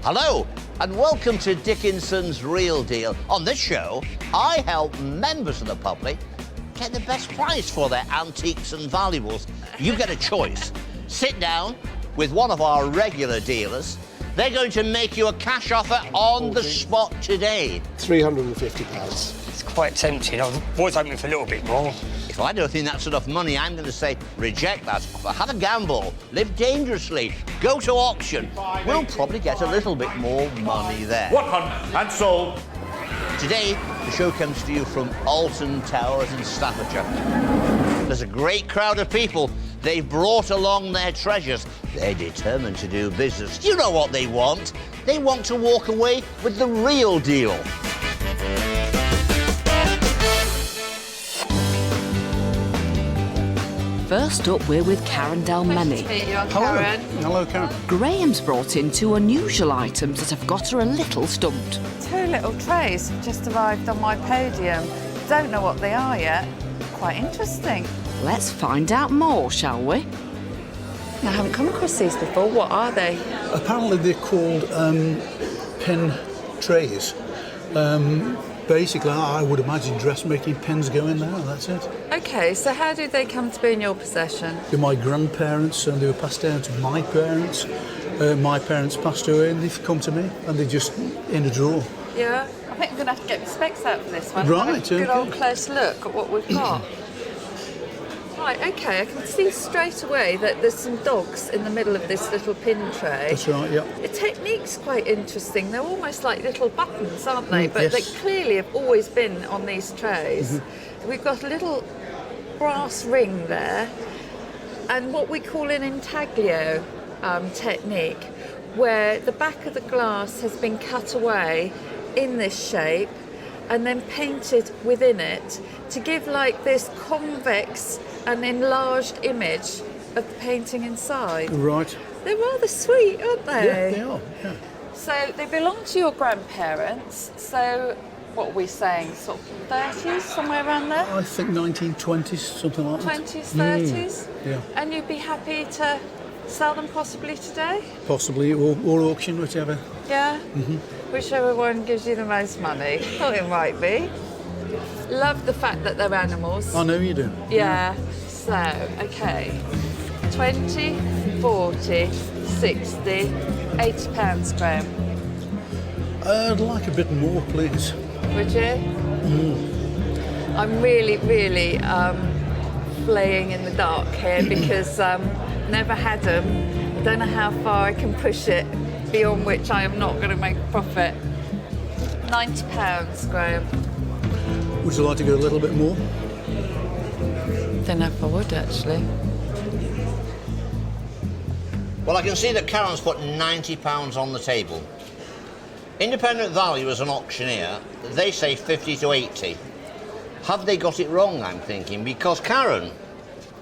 Hello, and welcome to Dickinson's Real Deal. On this show, I help members of the public get the best price for their antiques and valuables. You get a choice. Sit down with one of our regular dealers. They're going to make you a cash offer on the spot today. £350. It's quite tempting. I was hoping for a little bit more. If I don't think that's enough money, I'm going to say reject that offer. Have a gamble. Live dangerously. Go to auction. We'll probably get a little bit more money there. 100 and sold. Today, the show comes to you from Alton Towers in Staffordshire. There's a great crowd of people. They've brought along their treasures. They're determined to do business. You know what they want. They want to walk away with the real deal. First up, we're with Karen Delmeny. Karen. Hello, Karen. Graham's brought in two unusual items that have got her a little stumped. Two little trays just arrived on my podium. Don't know what they are yet. Quite interesting. Let's find out more, shall we? I haven't come across these before. What are they? Apparently they're called pen trays. Basically, I would imagine dressmaking pens go in there, that's it. Okay, so how did they come to be in your possession? They're my grandparents, and they were passed down to my parents. My parents passed away, and they've come to me, and they're just in a drawer. Yeah, I think I'm going to have to get my specs out for this one. Right, Have a good okay. old close look at what we've got. Right, okay, I can see straight away that there's some dogs in the middle of this little pin tray. That's right, yeah. The technique's quite interesting. They're almost like little buttons, aren't they? But yes. they clearly have always been on these trays. We've got a little brass ring there and what we call an intaglio technique, where the back of the glass has been cut away in this shape and then painted within it to give like this convex and enlarged image of the painting inside. Right. They're rather sweet, aren't they? Yeah, they are, yeah. So they belong to your grandparents, so what are we saying, sort of 30s, somewhere around there? I think 1920s, something like that. 20s, 30s? Yeah. And you'd be happy to sell them possibly today? Possibly, or auction, whichever. Yeah? Whichever one gives you the most money. Thought it might be. Love the fact that they're animals. I know you do. Yeah. So, okay. 20, 40, 60, £80, Graham. I'd like a bit more, please. Would you? I'm really, really flaying in the dark here because never had them. Don't know how far I can push it, beyond which I am not going to make a profit. £90, Graham. Would you like to go a little bit more? Don't know if I would, actually. Well, I can see that Karen's put £90 on the table. Independent value as an auctioneer, they say 50 to 80. Have they got it wrong, I'm thinking? Because Karen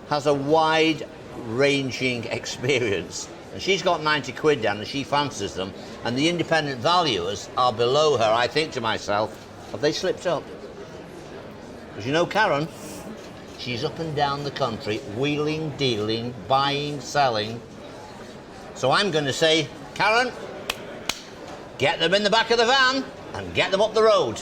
has a wide-ranging experience. And she's got 90 quid down and she fancies them. And the independent valuers are below her. I think to myself, have they slipped up? Because you know Karen, she's up and down the country, wheeling, dealing, buying, selling. So I'm going to say, Karen, get them in the back of the van and get them up the road.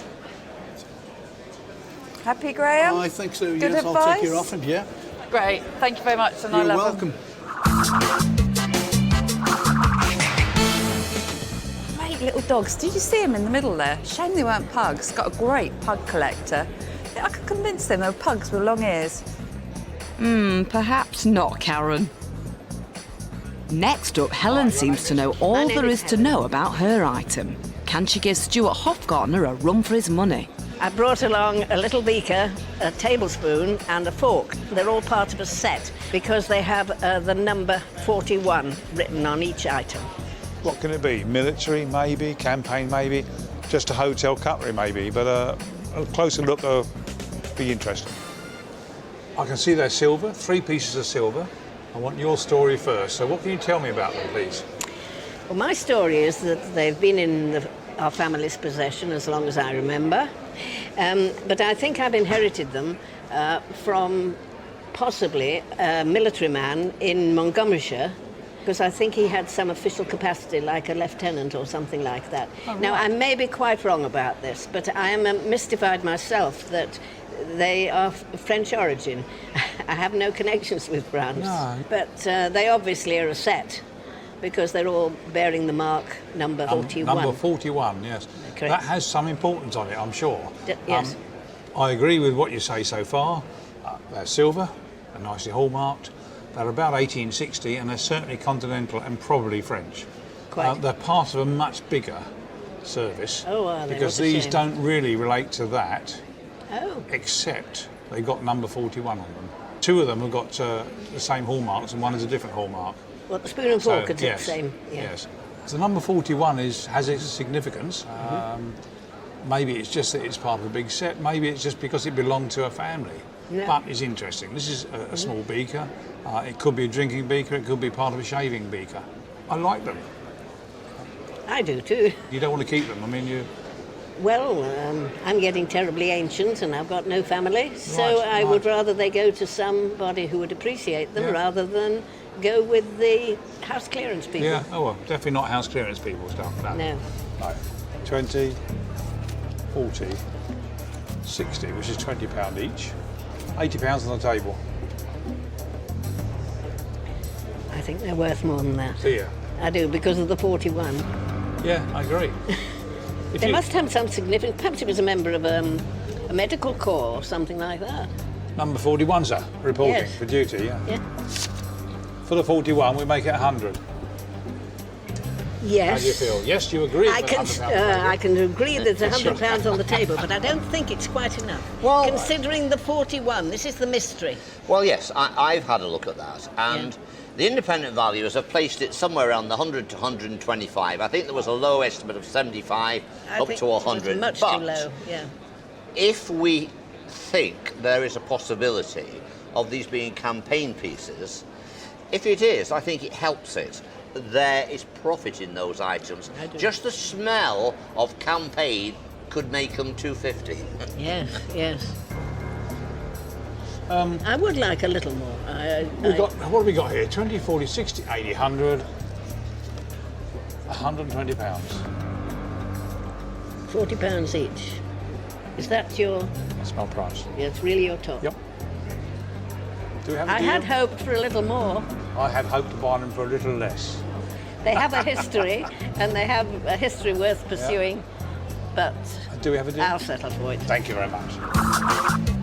Happy, Graham? I think so, Good yes. advice? I'll take your offer, yeah. Great. Thank you very much, and I You're love welcome. Great little dogs. Did you see them in the middle there? Shame they weren't pugs. Got a great pug collector. I could convince them they were pugs with long ears. Perhaps not, Karen. Next up, Helen seems to know all there is to know about her item. Can she give Stuart Hofgartner a run for his money? I brought along a little beaker, a tablespoon and a fork. They're all part of a set because they have the number 41 written on each item. What can it be? Military, maybe? Campaign, maybe? Just a hotel cutlery, maybe? But a closer look will be interesting. I can see they're silver, 3 pieces of silver. I want your story first. So what can you tell me about them, please? Well, my story is that they've been in our family's possession as long as I remember. But I think I've inherited them from possibly a military man in Montgomeryshire because I think he had some official capacity, like a lieutenant or something like that. Oh, Now, right. I may be quite wrong about this, but I am mystified myself that they are French origin. I have no connections with France, No. but they obviously are a set, because they're all bearing the mark number 41. Number 41, yes. Correct. That has some importance on it, I'm sure. Yes. I agree with what you say so far. They're silver, they're nicely hallmarked. They're about 1860, and they're certainly continental and probably French. Quite. They're part of a much bigger service, Oh, are they? because What a these shame. don't really relate to that, Oh, except they've got number 41 on them. Two of them have got the same hallmarks, and one is a different hallmark. well, the spoon and fork are the yes, same. Yeah. Yes. So number 41 has its significance. Maybe it's just that it's part of a big set. Maybe it's just because it belonged to a family. Yeah. But it's interesting. This is a small beaker. It could be a drinking beaker. It could be part of a shaving beaker. I like them. I do too. You don't want to keep them. I mean, Well, I'm getting terribly ancient and I've got no family, so Right, I would right. rather they go to somebody who would appreciate them Yeah. rather than go with the house clearance people. yeah. Oh well, definitely not house clearance people stuff. No. No. No. 20, 40, 60, which is £20 each. £80 on the table. I think they're worth more than that. Do you? I do, because of the 41. Yeah, I agree. If They you- must have some significance. Perhaps he was a member of a medical corps or something like that. Number 41, sir, reporting Yes. for duty, yeah. Yeah. For the 41, we make it 100. Yes. How do you feel? Yes, you agree I with can, £100. I can agree there's £100 on the table, but I don't think it's quite enough. Well- Considering the 41, this is the mystery. Well, yes, I've had a look at that, and the independent valuers have placed it somewhere around the 100 to 125. I think there was a low estimate of 75 I up think to 100. It's much but too low, yeah. if we think there is a possibility of these being campaign pieces, if it is, I think it helps it. There is profit in those items. I do. Just the smell of campaign could make them 250. Yes, yes. I would like a little more. We've got, what have we got here? 20, 40, 60, 80, 100, £120. £40 each. Is that your? That's my price. Yeah, it's really your top. Yep. Do we have a I deal? had hoped for a little more. I had hoped to buy them for a little less. They have a history, and they have a history worth pursuing. But Do we have a deal? I'll settle for it. Thank you very much.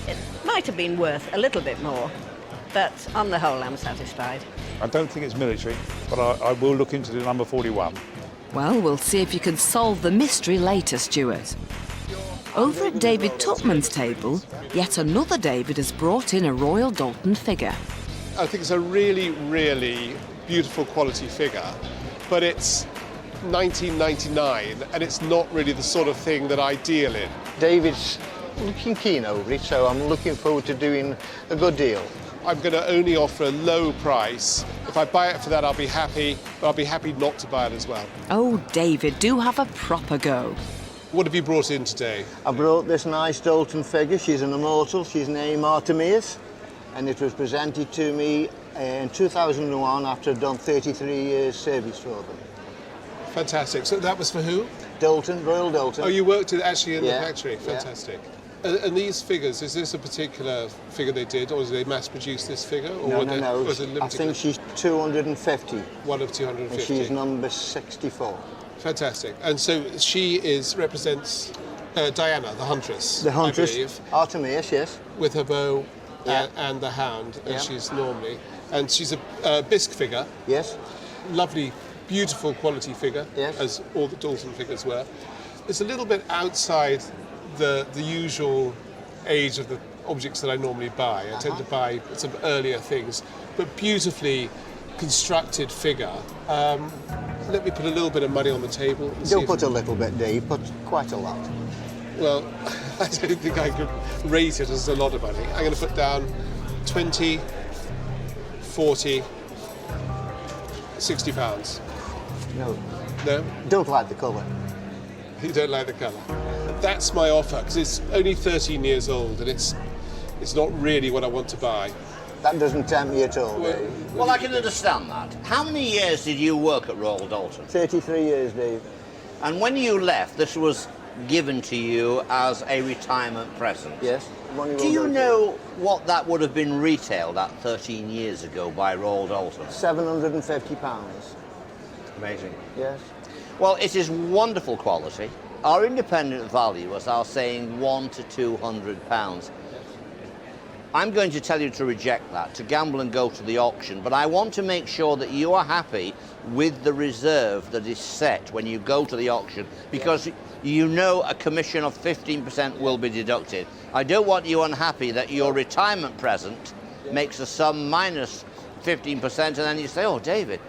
It might have been worth a little bit more, but on the whole, I'm satisfied. I don't think it's military, but I will look into the number 41. Well, we'll see if you can solve the mystery later, Stuart. Over at David Tupman's table, yet another David has brought in a Royal Dalton figure. I think it's a really, really beautiful quality figure, but it's 1999 and it's not really the sort of thing that I deal in. David's looking keen over it, so I'm looking forward to doing a good deal. I'm going to only offer a low price. If I buy it for that, I'll be happy, but I'll be happy not to buy it as well. Oh, David, do have a proper go. What have you brought in today? I brought this nice Dalton figure. She's an immortal. She's named Artemis, and it was presented to me in 2001 after I'd done 33 years service for them. Fantastic. So that was for who? Dalton, Royal Dalton. Oh, you worked actually in Yeah, the factory. yeah. Fantastic. And these figures, is this a particular figure they did, or did they mass-produce this figure? Or No, no, no. Was it I limited? think she's 250, One of and 250. she's number 64. Fantastic. And so she represents Diana, the huntress. The I huntress, believe, Artemis, yes. with her bow Yeah. and the hound, as Yeah. she's normally. And she's a bisque figure, Yes, lovely, beautiful quality figure, Yes. as all the Dalton figures were. It's a little bit outside the usual age of the objects that I normally buy. I tend to buy some earlier things, but beautifully constructed figure. Let me put a little bit of money on the table. And see don't if- put a little bit, Dave, put quite a lot. Well, I don't think I could rate it as a lot of money. I'm going to put down 20, 40, 60 pounds. No, No? don't like the colour. You don't like the colour. That's my offer, because it's only 13 years old and it's it's not really what I want to buy. That doesn't tempt me at all, Dave. Well, I can understand that. How many years did you work at Royal Dalton? 33 years, Dave. And when you left, this was given to you as a retirement present. Yes. Do you know what that would have been retailed at 13 years ago by Royal Dalton? £750. Amazing. Yes. Well, it is wonderful quality. Our independent valuers are saying £100 to £200. I'm going to tell you to reject that, to gamble and go to the auction, but I want to make sure that you are happy with the reserve that is set when you go to the auction, because you know a commission of 15% will be deducted. I don't want you unhappy that your retirement present makes a sum minus 15%, and then you say, oh, David,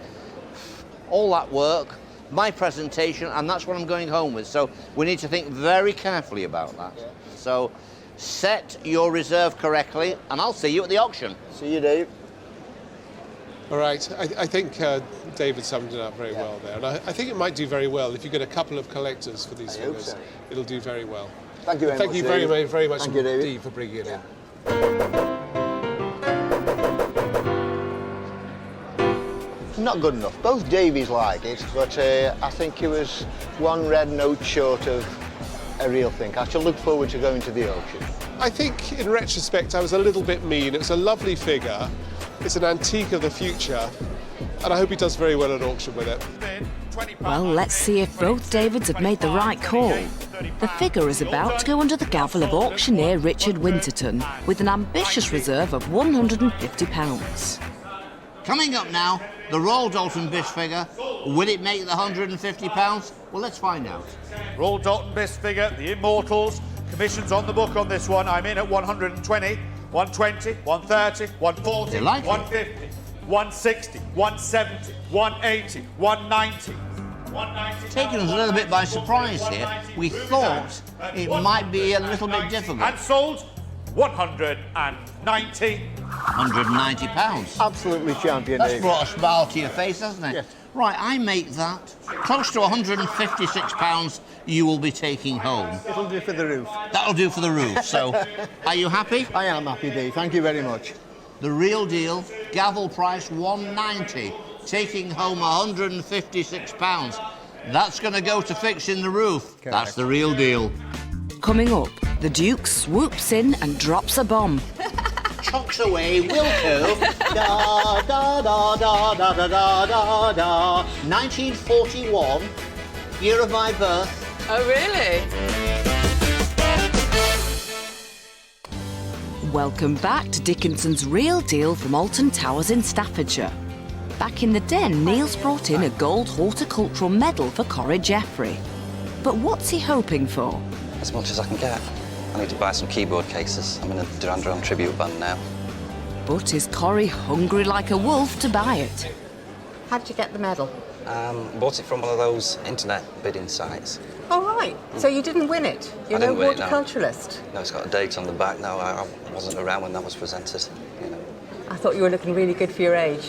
all that work, my presentation, and that's what I'm going home with. So we need to think very carefully about that. So set your reserve correctly, and I'll see you at the auction. See you, Dave. All right, I think David summed it up very well there, and I think it might do very well if you get a couple of collectors for these figures. So. It'll do very well. Thank you very much. Thank you very, very, very much Thank you, indeed for bringing it in. Not good enough. Both Davies like it, but I think it was one red note short of a real thing. I shall look forward to going to the auction. I think, in retrospect, I was a little bit mean. It was a lovely figure. It's an antique of the future, and I hope he does very well at auction with it. Well, let's see if both Davids have made the right call. The figure is about to go under the gavel of auctioneer Richard Winterton with an ambitious reserve of £150. Coming up now, the Royal Dalton Biss figure. Will it make the £150? Well, let's find out. Royal Dalton Biss figure, the Immortals. Commission's on the book on this one. I'm in at 120, 120, 130, 140, They like it. 150, 160, 170, 180, 190. 190. Taking us a little bit by surprise here. We thought it might be a little bit difficult. And sold 190. £190. Absolutely champion, That's Dave. brought a smile to your face, hasn't it? Yes. Right, I make that. Close to £156 you will be taking home. It'll do for the roof. That'll do for the roof. So, are you happy? I am happy, Dave. Thank you very much. The real deal, gavel price £190, taking home £156. That's going to go to fixing the roof. Correct. That's the real deal. Coming up, the Duke swoops in and drops a bomb. Chocks away, Wilco. Da da da da da da da da da. 1941, year of my birth. Oh, really? Welcome back to Dickinson's Real Deal from Alton Towers in Staffordshire. Back in the den, Neil's brought in a gold horticultural medal for Corrie Jeffrey. But what's he hoping for? As much as I can get. I need to buy some keyboard cases. I'm in a Duran Duran tribute band now. But is Corrie hungry like a wolf to buy it? How did you get the medal? Bought it from one of those internet bidding sites. Oh, right. So you didn't win it? You're no didn't win it, no. horticulturalist? No, it's got a date on the back. No, I wasn't around when that was presented. You know. I thought you were looking really good for your age.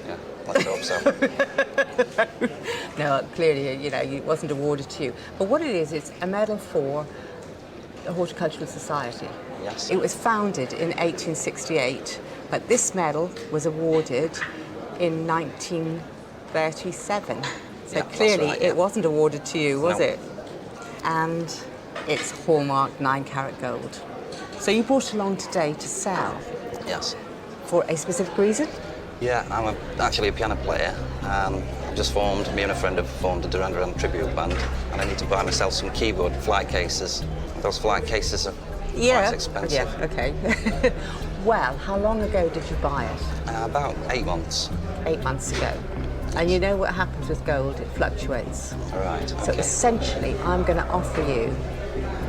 Yeah, let's hope so. No, clearly, you know, it wasn't awarded to you. But what it is, it's a medal for the Horticultural Society. Yes. It was founded in 1868, but this medal was awarded in 1937. So Yeah, that's clearly right, yeah. it wasn't awarded to you, was No. it? And it's hallmark 9-carat gold. So you brought it along today to sell Yes. for a specific reason? Yeah, I'm actually a piano player. Me and a friend have formed a Duran Duran tribute band, and I need to buy myself some keyboard flight cases. Those flight cases are quite expensive. Yeah, okay. Well, how long ago did you buy it? About 8 months. 8 months ago. And you know what happens with gold, it fluctuates. All right, So okay. essentially, I'm going to offer you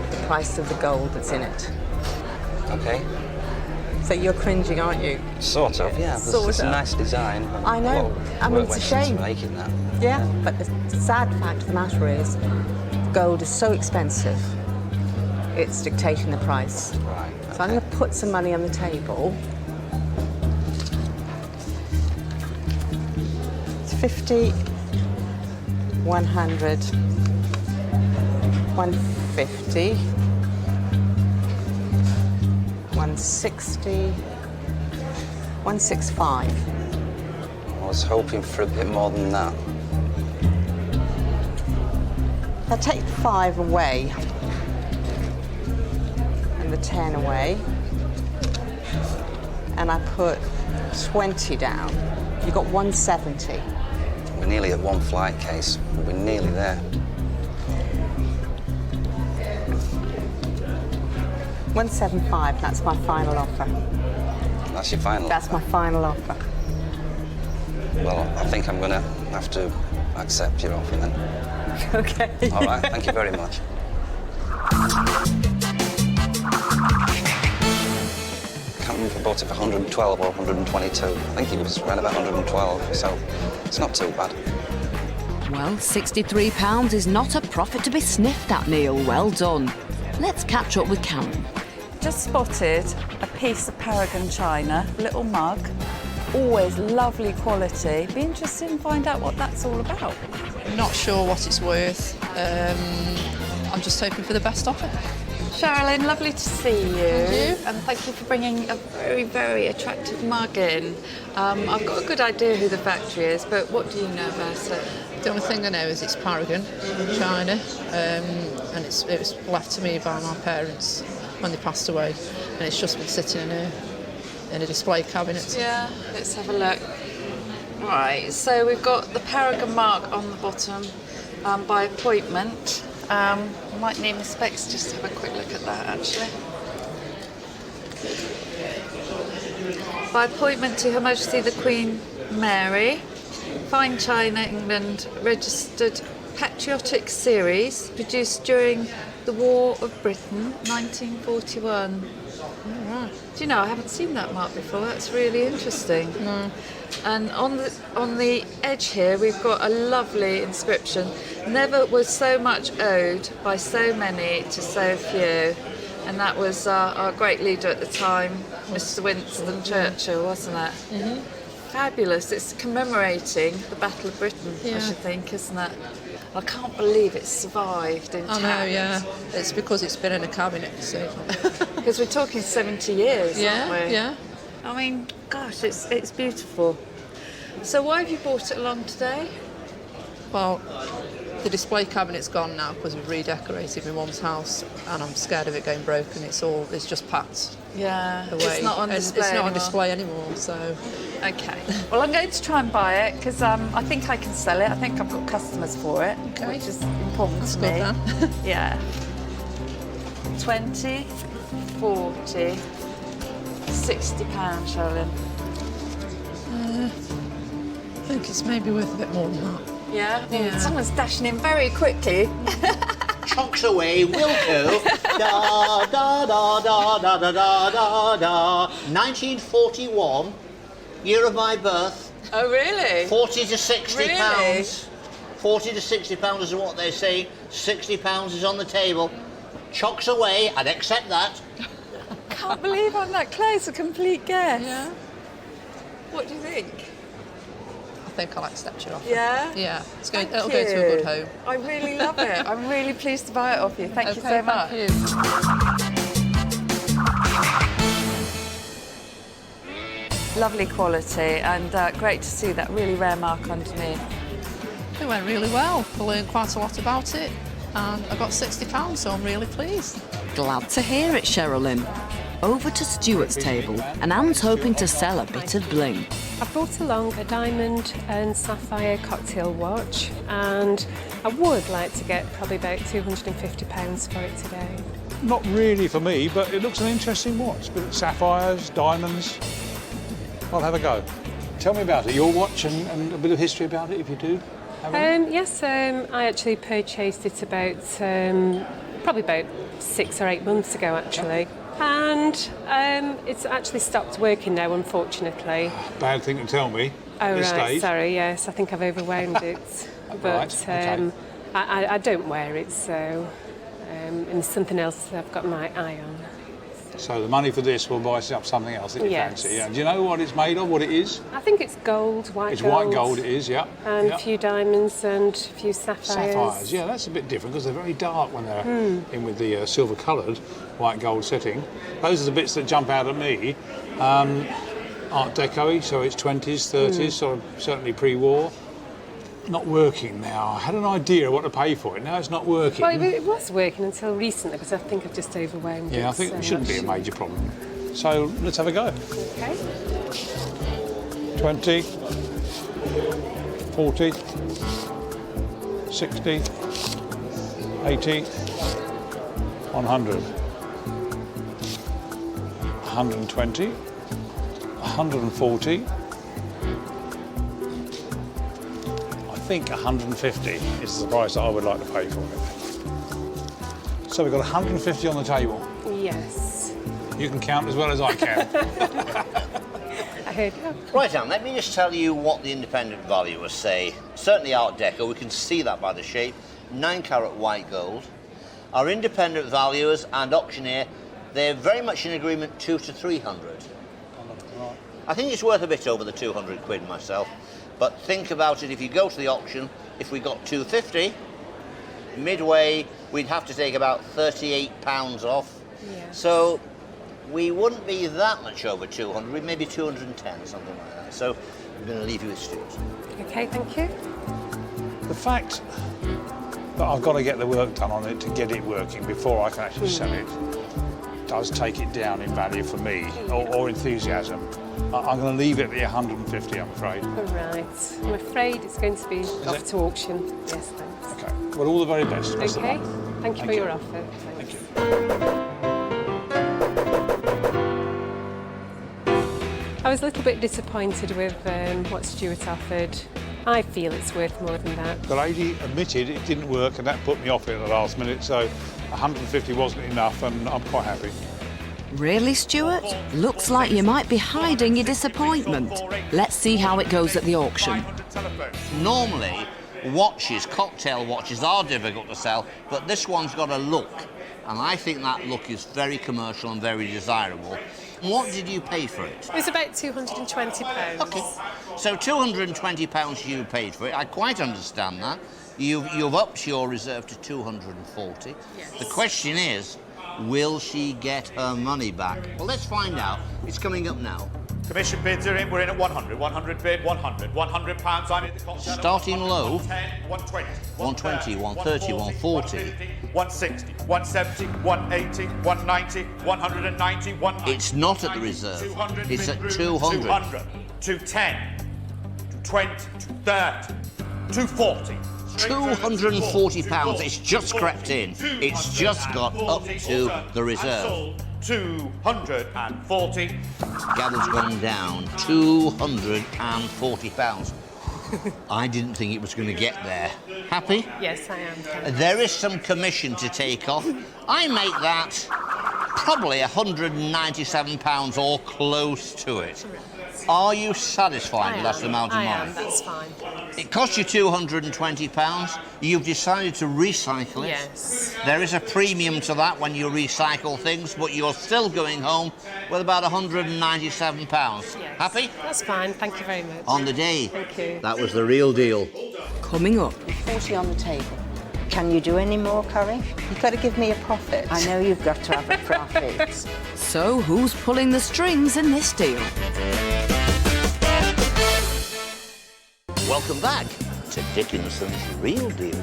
the price of the gold that's in it. Okay. So you're cringing, aren't you? Sort of, yeah. Sort It's a of. nice design. I know. A lot of I mean, work it's a went into shame. making that. Yeah, but the sad fact of the matter is, gold is so expensive, it's dictating the price. Right. So I'm going to put some money on the table. It's 50, 100, 150, 160, 165. I was hoping for a bit more than that. If I take the 5 away and the 10 away, and I put 20 down, you've got 170. We're nearly at one flight case. We're nearly there. 175, that's my final offer. That's your final That's offer? my final offer. Well, I think I'm going to have to accept your offer then. Okay. All right, thank you very much. I can't remember if I bought it for 112 or 122. I think it was around about 112, so it's not too bad. Well, £63 is not a profit to be sniffed at, Neil. Well done. Let's catch up with Karen. Just spotted a piece of Paragon china, little mug, always lovely quality. Be interested in find out what that's all about. Not sure what it's worth. I'm just hoping for the best offer. Sherilyn, lovely to see you. Thank you. And thank you for bringing a very, very attractive mug in. I've got a good idea who the factory is, but what do you know about it? The only thing I know is it's Paragon, China, and it was left to me by my parents when they passed away, and it's just been sitting in a display cabinet. Yeah, let's have a look. Right, so we've got the Paragon mark on the bottom by appointment. I might need my specs just to have a quick look at that, actually. By appointment to Her Majesty the Queen Mary, Fine China, England, registered patriotic series produced during the War of Britain, 1941. Right. Do you know, I haven't seen that mark before. That's really interesting. No. And on the edge here, we've got a lovely inscription. Never was so much owed by so many to so few. And that was our great leader at the time, Mr. Winston Churchill, wasn't it? Mm-hmm. Fabulous. It's commemorating the Battle of Britain, I should think, isn't it? I can't believe it's survived intact. I know, yeah. It's because it's been in a cabinet, so. Because we're talking 70 years, Yeah, aren't we? yeah. I mean, gosh, it's beautiful. So why have you brought it along today? Well, the display cabinet's gone now because we've redecorated my mum's house, and I'm scared of it going broken. It's just packed. Yeah, away. it's not on display It's not anymore. on display anymore, so. Okay. Well, I'm going to try and buy it because I think I can sell it. I think I've got customers for it, Okay. which is important That's to good me. then. Yeah. 20, 40, £60, Sherilyn. I think it's maybe worth a bit more than that. Yeah? Yeah. Someone's dashing in very quickly. Chocks away, Wilco. Da da da da da da da da da. 1941, year of my birth. Oh, really? 40 to 60 Really? pounds. 40 to 60 pounds is what they say. 60 pounds is on the table. Chocks away, I'd accept that. Can't believe I'm that close, a complete guess. Yeah. What do you think? I think I'll accept your offer. Yeah? Yeah. Thank It'll go to a good you. home. I really love it. I'm really pleased to buy it off you. Thank you so much. Thank you. Lovely quality and great to see that really rare mark underneath. It went really well. I learned quite a lot about it, and I got £60, so I'm really pleased. Glad to hear it, Sherilyn. Over to Stuart's table, and Anne's hoping to sell a bit of bling. I brought along a diamond and sapphire cocktail watch, and I would like to get probably about £250 for it today. Not really for me, but it looks an interesting watch. But sapphires, diamonds. I'll have a go. Tell me about it, your watch, and a bit of history about it, if you do. Yes, I actually purchased it about probably about 6 or 8 months ago, actually. And it's actually stopped working now, unfortunately. Bad thing to tell me. Oh, this right, stage. sorry, yes, I think I've overwound it. But Right, okay. I don't wear it, so and it's something else that I've got my eye on. So the money for this will buy up something else that you Yes. fancy. Yeah. Do you know what it's made of, what it is? I think it's gold, white It's gold. white gold, it is, yeah. And yeah. a few diamonds and a few sapphires. Sapphires, yeah, that's a bit different because they're very dark when they're in with the silver-coloured white gold setting. Those are the bits that jump out at me. Art Deco-y, so it's 20s, 30s, so certainly pre-war. Not working now. I had an idea of what to pay for it. Now it's not working. Well, it was working until recently, because I think I've just overwhelmed it. Yeah, I think so it shouldn't be a much. major problem. So let's have a go. Okay. 20, 40, 60, 80, 100, 120, 140. I think 150 is the price that I would like to pay for it. So we've got 150 on the table. Yes. You can count as well as I can. I heard you. Right, Anne, let me just tell you what the independent valuers say. Certainly Art Deco, we can see that by the shape. 9-carat white gold. Our independent valuers and auctioneer, they're very much in agreement 200 to 300. I think it's worth a bit over the 200 quid myself. But think about it, if you go to the auction, if we got 250, midway, we'd have to take about £38 off. Yeah. So we wouldn't be that much over 200, we'd maybe 210, something like that. So I'm going to leave you with Stuart. Okay, thank you. The fact that I've got to get the work done on it to get it working before I can actually sell it does take it down in value for me, or enthusiasm. I'm going to leave it at the 150, I'm afraid. All right. I'm afraid it's going to be off to auction. Yes, thanks. Okay. Well, all the very best. Best of Okay. luck. Thank you for your offer. Thank you. I was a little bit disappointed with what Stuart offered. I feel it's worth more than that. The lady admitted it didn't work, and that put me off it at the last minute, so 150 wasn't enough, and I'm quite happy. Really, Stuart? Looks like you might be hiding your disappointment. Let's see how it goes at the auction. Normally, watches, cocktail watches, are difficult to sell, but this one's got a look, and I think that look is very commercial and very desirable. What did you pay for it? It was about £220. Okay. So £220 you paid for it. I quite understand that. You've upped your reserve to 240. Yes. The question is, will she get her money back? Well, let's find out. It's coming up now. Commission bids are in. We're in at 100. 100 bid, 100. £100. I need the cocktail. Starting low. 110, 120. 120, 130, 140. 160, 170, 180, 190, 190, 190. It's not at the reserve. 200, It's at mid-room, 200. 200, 210, 220, 230, 240. £240. It's just crept in. It's just got up to the reserve. 240. Gavel's gone down. £240. I didn't think it was going to get there. Happy? Yes, I am. There is some commission to take off. I make that probably £197 or close to it. Are you satisfied with that amount of money? I am, that's fine. It cost you £220. You've decided to recycle it. Yes. There is a premium to that when you recycle things, but you're still going home with about £197. Yes. Happy? That's fine, thank you very much. On the day. Thank you. That was the real deal. Coming up. 40 on the table. Can you do any more, Curry? You've got to give me a profit. I know you've got to have a profit. So who's pulling the strings in this deal? Welcome back to Dickinson's Real Deal.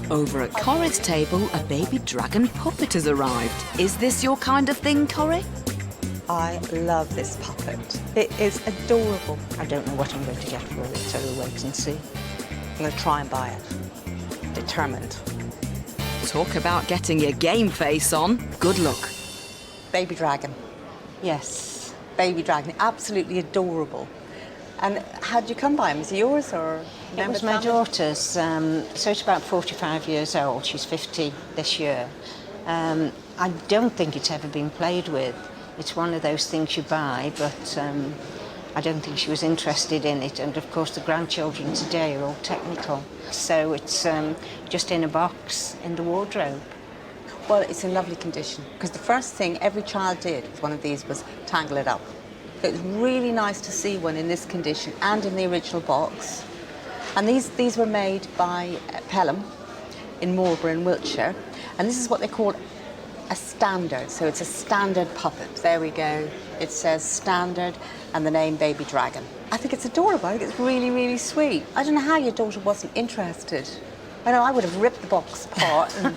Over at Corrie's table, a baby dragon puppet has arrived. Is this your kind of thing, Corrie? I love this puppet. It is adorable. I don't know what I'm going to get for it, so we'll wait and see. I'm going to try and buy it. Determined. Talk about getting your game face on. Good luck. Baby dragon. Yes, baby dragon. Absolutely adorable. And how did you come by him? Is he yours or? It was my daughter's, so she's about 45 years old. She's 50 this year. I don't think it's ever been played with. It's one of those things you buy, but I don't think she was interested in it. And of course the grandchildren today are all technical. So it's just in a box in the wardrobe. Well, it's in lovely condition because the first thing every child did with one of these was tangle it up. So it's really nice to see one in this condition and in the original box. And these were made by Pelham in Marlborough in Wiltshire. And this is what they call a standard. So it's a standard puppet. There we go. It says standard and the name Baby Dragon. I think it's adorable. I think it's really, really sweet. I don't know how your daughter wasn't interested. I know I would have ripped the box apart and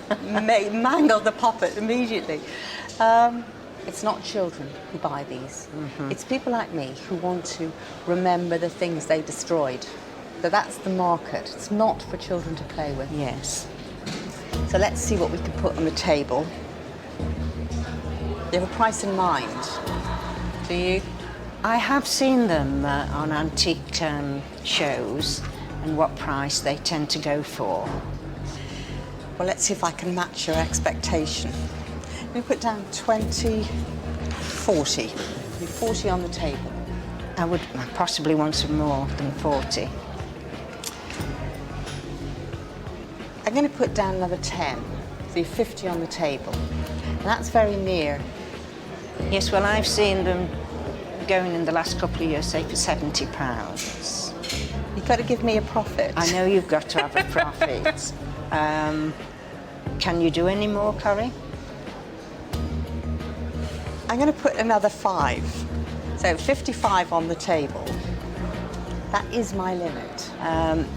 mangled the puppet immediately. It's not children who buy these. It's people like me who want to remember the things they destroyed. So that's the market. It's not for children to play with. Yes. So let's see what we can put on the table. Do you have a price in mind? Do you? I have seen them on antique shows and what price they tend to go for. Well, let's see if I can match your expectation. Let me put down 20, 40. 40 on the table. I would possibly want some more than 40. I'm going to put down another 10. So 50 on the table. And that's very near. Yes, well, I've seen them going in the last couple of years, say, for £70. You've got to give me a profit. I know you've got to have a profit. Can you do any more, Corrie? I'm going to put another 5. So 55 on the table. That is my limit.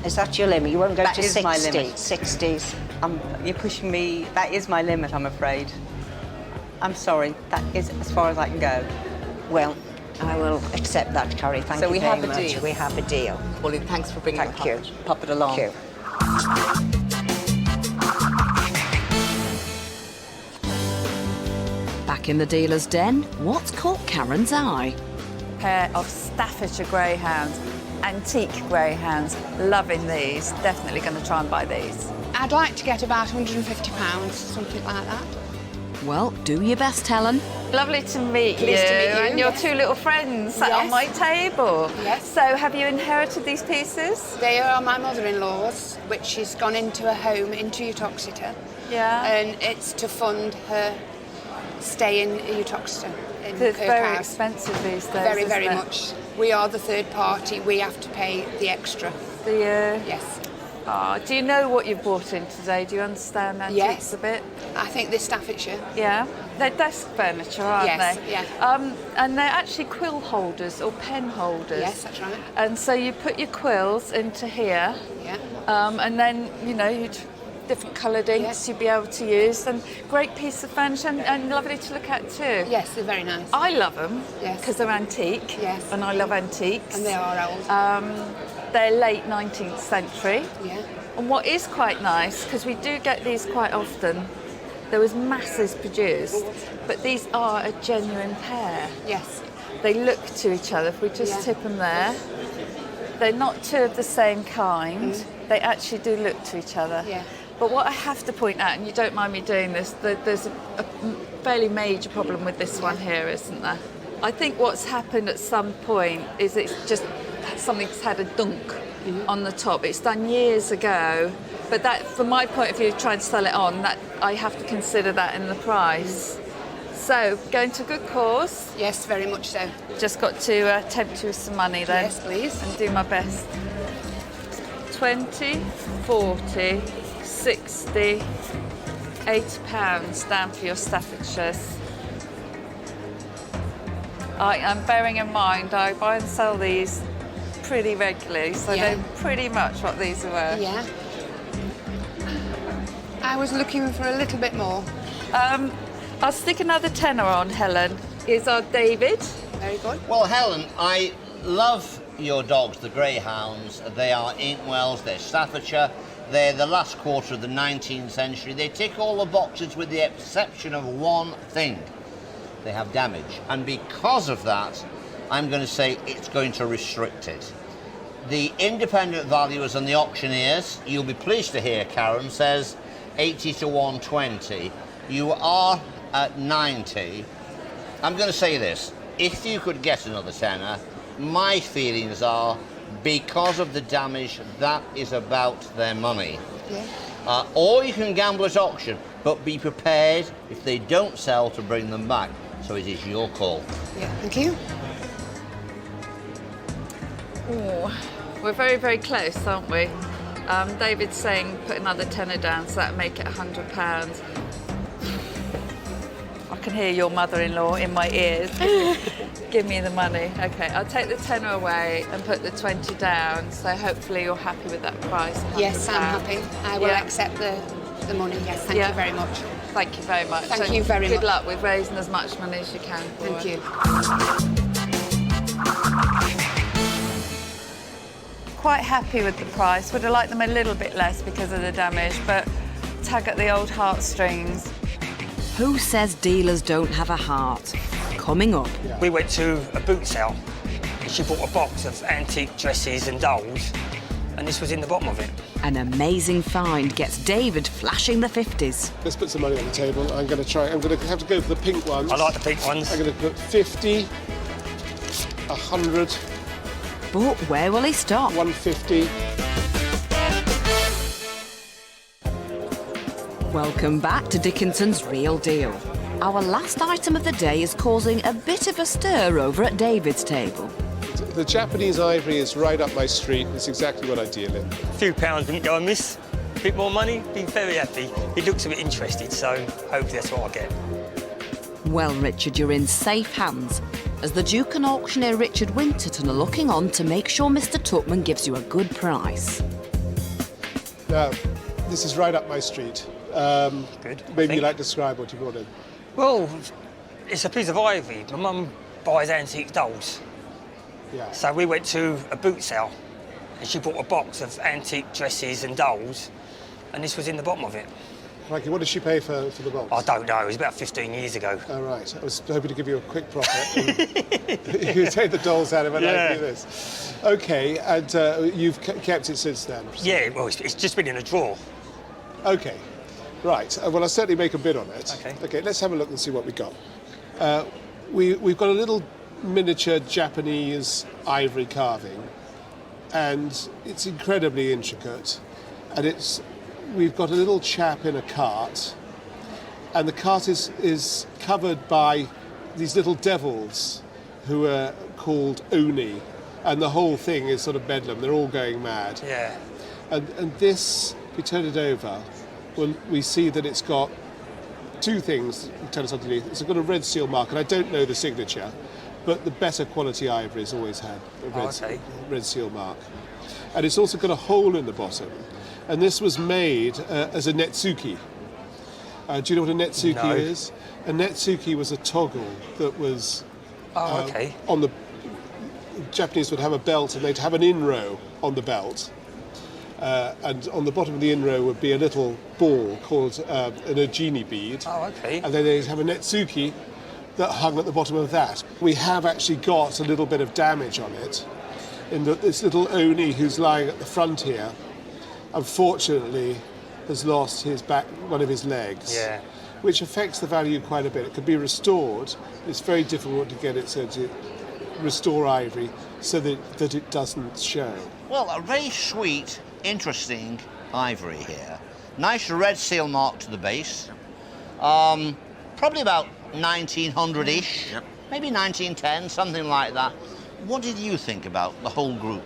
Is that your limit? You won't go to 60? My limit. 60s? You're pushing me. That is my limit, I'm afraid. I'm sorry. That is as far as I can go. Well, I will accept that, Corrie. Thank you very much. So we have a deal. We have a deal. Well, thanks for bringing the puppet along. Thank you. Back in the dealer's den, what's caught Karen's eye? A pair of Staffordshire greyhounds, antique greyhounds. Loving these. Definitely going to try and buy these. I'd like to get about £150, something like that. Well, do your best, Helen. Lovely to meet you. Pleased to meet you, And your yes. two little friends sat on Yes. my table. Yes. So have you inherited these pieces? They are my mother-in-law's, which she's gone into a home into Uttoxeter. Yeah. And it's to fund her stay in Uttoxeter, in It's Kirk very House. expensive these days, Very, isn't very it? much. We are the third party. We have to pay the extra. Do you? Yes. Do you know what you've brought in today? Do you understand antiques Yes. a bit? I think they're Staffordshire. Yeah. They're desk furniture, aren't Yes, they? yeah. And they're actually quill holders or pen holders. Yes, that's right. And so you put your quills into here. Yeah. And then, you'd different coloured inks you'd be able to use. And great piece of furniture and lovely to look at too. Yes, they're very nice. I love them. Yes. Because they're antique. Yes. And I love antiques. And they are old. They're late 19th century. Yeah. And what is quite nice, because we do get these quite often, there was masses produced, but these are a genuine pair. Yes. They look to each other. If we just tip them there, they're not two of the same kind. They actually do look to each other. Yeah. But what I have to point out, and you don't mind me doing this, there's a fairly major problem with this one here, isn't there? I think what's happened at some point is it's just something's had a dunk on the top. It's done years ago, but that, from my point of view, trying to sell it on, that I have to consider that in the price. So, going to a good cause. Yes, very much so. Just got to tempt you with some money then. Yes, please. And do my best. 20, 40, 60, £80 down for your Staffordshires. I am bearing in mind I buy and sell these pretty regularly, so I know pretty much what these are worth. Yeah. I was looking for a little bit more. I'll stick another tenner on, Helen. Here's our David. Very good. Well, Helen, I love your dogs, the greyhounds. They are Inkwells, they're Staffordshire. They're the last quarter of the 19th century. They tick all the boxes with the exception of one thing. They have damage. And because of that, I'm going to say it's going to restrict it. The independent valuers and the auctioneers, you'll be pleased to hear, Karen, says 80 to 120. You are at 90. I'm going to say this. If you could get another tenner, my feelings are, because of the damage, that is about their money. Yeah. Or you can gamble at auction. but be prepared if they don't sell to bring them back. So it is your call. Yeah, thank you. Oh, we're very, very close, aren't we? David's saying put another tenner down, so that'll make it £100. I can hear your mother-in-law in my ears. Give me the money. Okay, I'll take the tenner away and put the 20 down, so hopefully you're happy with that price. Yes, I'm happy. I will Yeah. accept the money. Yes, thank you very much. Thank you very much. Thank you very much. Good luck with raising as much money as you can. Thank you. Quite happy with the price. Would have liked them a little bit less because of the damage, but tug at the old heartstrings. Who says dealers don't have a heart? Coming up. We went to a boot sale and she bought a box of antique dresses and dolls, and this was in the bottom of it. An amazing find gets David flashing the 50s. Let's put some money on the table. I'm going to have to go for the pink ones. I like the pink ones. I'm going to put 50, 100. But where will he stop? 150. Welcome back to Dickinson's Real Deal. Our last item of the day is causing a bit of a stir over at David's table. The Japanese ivory is right up my street. It's exactly what I deal in. A few pounds didn't go amiss. A bit more money, be very happy. He looks a bit interested, so hopefully that's what I'll get. Well, Richard, you're in safe hands, as the Duke and auctioneer Richard Winterton are looking on to make sure Mr. Tuckman gives you a good price. Now, this is right up my street. Good. Maybe you'd like to describe what you brought in. Well, it's a piece of ivory. My mum buys antique dolls. Yeah. So we went to a boot sale and she bought a box of antique dresses and dolls, and this was in the bottom of it. Crikey, what did she pay for the box? I don't know, it was about 15 years ago. Oh, right. I was hoping to give you a quick profit. You take the dolls out of it and I do this. OK, and you've kept it since then? Yeah, well, it's just been in a drawer. OK. Right. Well, I'll certainly make a bid on it. OK. OK, let's have a look and see what we got. We've got a little miniature Japanese ivory carving, and it's incredibly intricate. And we've got a little chap in a cart, and the cart is covered by these little devils who are called Oni, and the whole thing is sort of bedlam. They're all going mad. Yeah. And this, if you turn it over, well, we see that it's got two things. Tell us underneath. It's got a red seal mark, and I don't know the signature, but the better quality ivory has always had a red seal mark. And it's also got a hole in the bottom. And this was made as a netsuki. Do you know what a netsuki is? A netsuki was a toggle that was on the Japanese would have a belt, and they'd have an in-row on the belt. And on the bottom of the in-row would be a little ball called an ojini bead. And then they'd have a netsuki that hung at the bottom of that. We have actually got a little bit of damage on it, in that this little Oni who's lying at the front here, unfortunately, has lost one of his legs, which affects the value quite a bit. It could be restored. It's very difficult to get it to restore ivory so that it doesn't show. Well, a very sweet, interesting ivory here. Nice red seal mark to the base. Probably about 1900-ish, maybe 1910, something like that. What did you think about the whole group?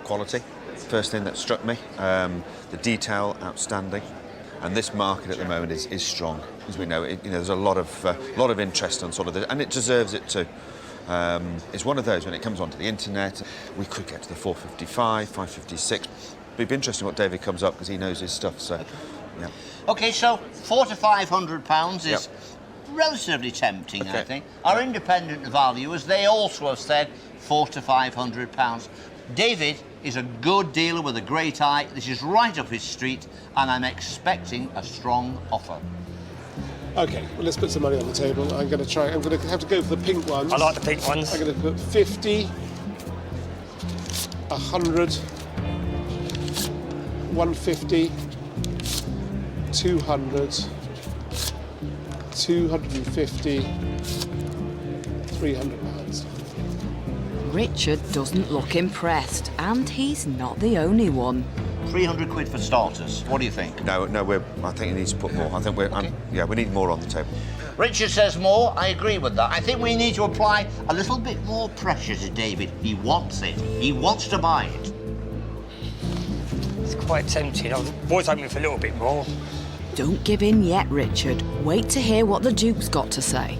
Quality, first thing that struck me. The detail, outstanding. And this market at the moment is strong, as we know. There's a lot of interest on sort of this, and it deserves it too. It's one of those, when it comes onto the internet, we could get to the 455, 556. It'd be interesting what David comes up, because he knows his stuff, so, yeah. OK, so £400 to £500 is relatively tempting, I think. Our independent valuers, they also have said £400 to £500. David is a good dealer with a great eye. This is right up his street, and I'm expecting a strong offer. OK, well, let's put some money on the table. I'm going to have to go for the pink ones. I like the pink ones. I'm going to put 50, 100, 150, 200, 250, £300. Richard doesn't look impressed, and he's not the only one. 300 quid for starters. What do you think? No, I think he needs to put more. I think we need more on the table. Richard says more. I agree with that. I think we need to apply a little bit more pressure to David. He wants it. He wants to buy it. It's quite tempting. I was hoping for a little bit more. Don't give in yet, Richard. Wait to hear what the Duke's got to say.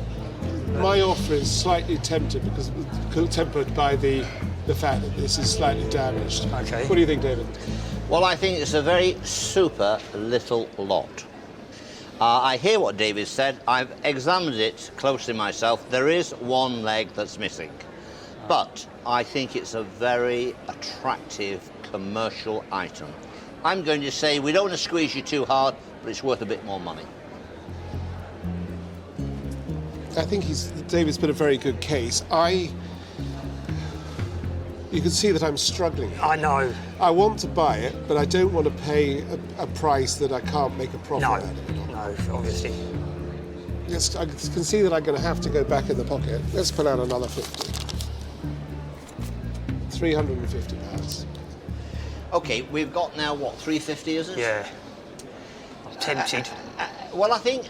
My offer is slightly tempered by the fact that this is slightly damaged. Okay. What do you think, David? Well, I think it's a very super little lot. I hear what David said. I've examined it closely myself. There is one leg that's missing. But I think it's a very attractive commercial item. I'm going to say we don't want to squeeze you too hard, but it's worth a bit more money. I think David's put a very good case. You can see that I'm struggling. I know. I want to buy it, but I don't want to pay a price that I can't make a profit out of it. No, obviously. Yes, I can see that I'm going to have to go back in the pocket. Let's put out another 50. £350. OK, we've got now, what, 350, is it? Yeah. I'm tempted. Well, I think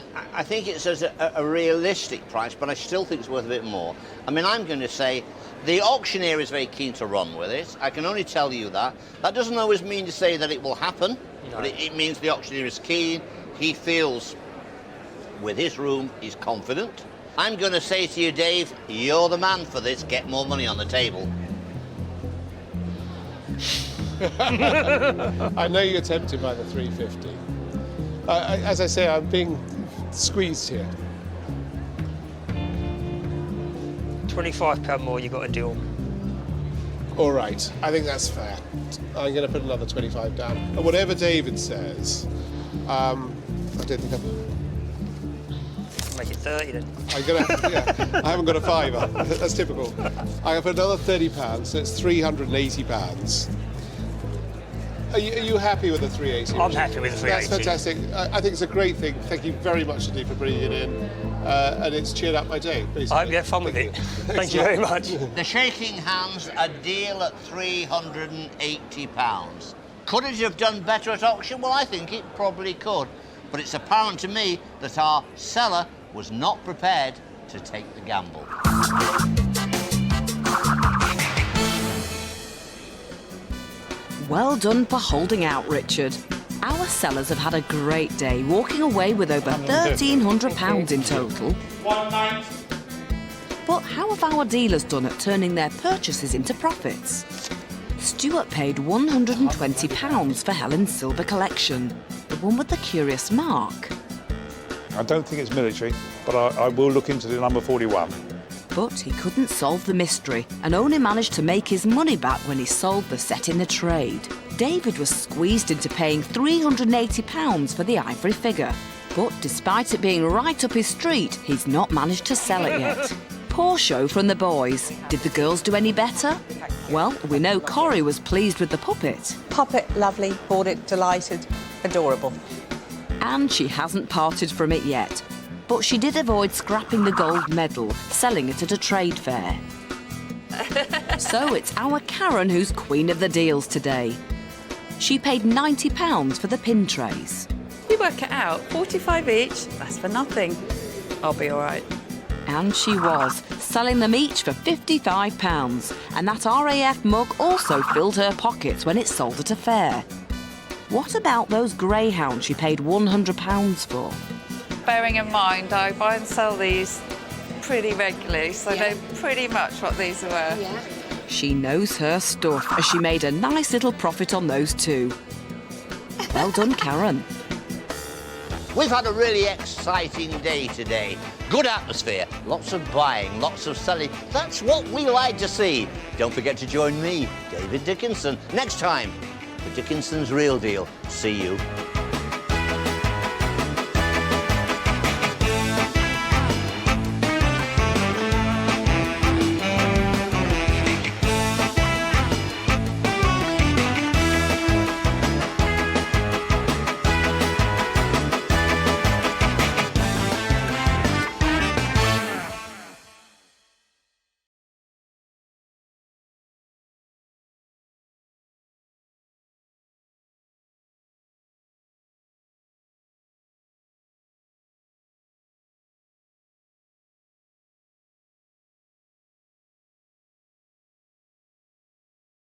it's a realistic price, but I still think it's worth a bit more. I mean, I'm going to say the auctioneer is very keen to run with it. I can only tell you that. That doesn't always mean to say that it will happen, but it means the auctioneer is keen. He feels, with his room, he's confident. I'm going to say to you, Dave, you're the man for this. Get more money on the table. I know you're tempted by the 350. As I say, I'm being squeezed here. £25 more, you got a deal. All right, I think that's fair. I'm going to put another 25 down. And whatever David says, I don't think Make it 30 then. I'm gonna, I haven't got a fiver. That's typical. I'm going to put another £30, so it's £380. Are you happy with the 380? I'm happy with the 380. That's fantastic. I think it's a great thing. Thank you very much indeed for bringing it in. And it's cheered up my day, basically. I hope you have fun with it. Thank you very much. The shaking hands, a deal at £380. Could it have done better at auction? Well, I think it probably could. But it's apparent to me that our seller was not prepared to take the gamble. Well done for holding out, Richard. Our sellers have had a great day, walking away with over £1,300 in total. But how have our dealers done at turning their purchases into profits? Stuart paid £120 for Helen's silver collection, the one with the curious mark. I don't think it's military, but I will look into the number 41. But he couldn't solve the mystery and only managed to make his money back when he sold the set in the trade. David was squeezed into paying £380 for the ivory figure. But despite it being right up his street, he's not managed to sell it yet. Poor show from the boys. Did the girls do any better? Well, we know Corrie was pleased with the puppet. Puppet, lovely, bought it, delighted, adorable. And she hasn't parted from it yet. But she did avoid scrapping the gold medal, selling it at a trade fair. So it's our Karen who's queen of the deals today. She paid £90 for the pin trays. We work it out, 45 each, that's for nothing. I'll be all right. And she was, selling them each for £55. And that RAF mug also filled her pockets when it sold at a fair. What about those greyhounds she paid £100 for? Bearing in mind, I buy and sell these pretty regularly, so I know pretty much what these are worth. Yeah. She knows her stuff, as she made a nice little profit on those too. Well done, Karen. We've had a really exciting day today. Good atmosphere, lots of buying, lots of selling. That's what we like to see. Don't forget to join me, David Dickinson, next time for Dickinson's Real Deal. See you.